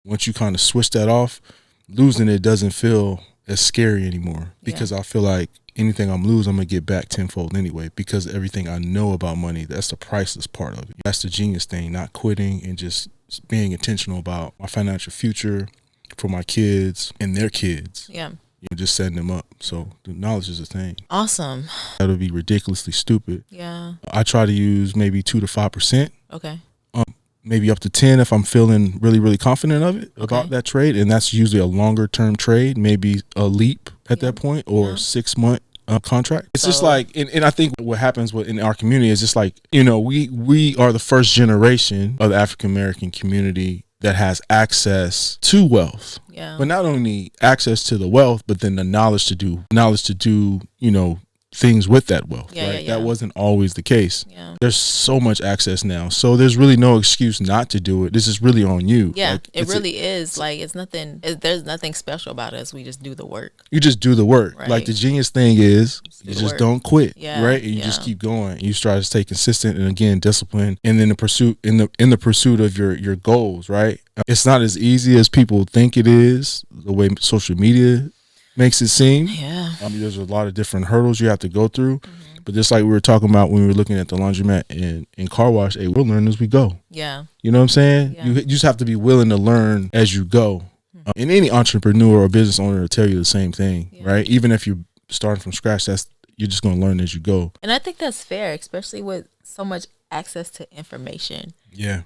Once you kind of switch that off, losing it doesn't feel as scary anymore, because I feel like anything I'm losing, I'm going to get back tenfold anyway, because everything I know about money, that's the priceless part of it. That's the genius thing, not quitting and just being intentional about my financial future for my kids and their kids. Yeah. You know, just setting them up. So the knowledge is a thing. Awesome. That would be ridiculously stupid. Yeah. I try to use maybe 2 to 5%. Okay. Maybe up to 10 if I'm feeling really, really confident of it about that trade. And that's usually a longer term trade, maybe a leap at that point, or 6 month contract. It's just like, and I think what happens in our community is just like, you know, we are the first generation of the African American community that has access to wealth. Yeah. But not only access to the wealth, but then the knowledge to do, you know, things with that wealth, right? That wasn't always the case. Yeah. There's so much access now, so there's really no excuse not to do it. This is really on you. Yeah, like, it really is. Like, it's nothing. There's nothing special about us. We just do the work. You just do the work. Right. Like, the genius thing is you just don't quit. Yeah, right? And you just keep going. You try to stay consistent and, again, disciplined, and then the pursuit in the pursuit of your goals. Right? It's not as easy as people think it is. The way social media makes it seem. Yeah. I mean, there's a lot of different hurdles you have to go through. But just like we were talking about when we were looking at the laundromat and car wash, hey, we'll learn as we go. Yeah. You know what I'm saying? Yeah. You just have to be willing to learn as you go. And any entrepreneur or business owner will tell you the same thing, right? Even if you're starting from scratch, you're just going to learn as you go. And I think that's fair, especially with so much access to information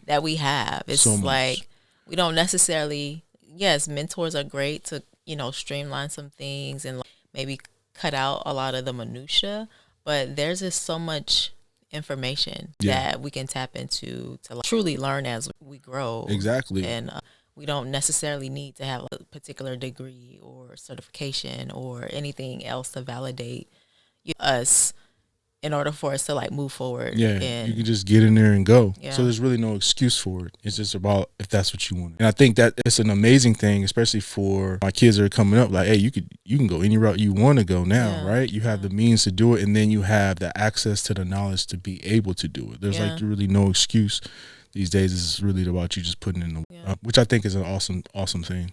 that we have. It's so like we don't necessarily, yes, mentors are great to, you know, streamline some things and maybe cut out a lot of the minutia, but there's just so much information that we can tap into to truly learn as we grow. Exactly. And we don't necessarily need to have a particular degree or certification or anything else to validate us in order for us to like move forward. Yeah, and you can just get in there and go. Yeah. So there's really no excuse for it. It's just about if that's what you want. And I think that it's an amazing thing, especially for my kids that are coming up. Like, hey, you can go any route you want to go now, right? You have the means to do it, and then you have the access to the knowledge to be able to do it. There's like really no excuse these days. It's really about you just putting in the work, which I think is an awesome thing.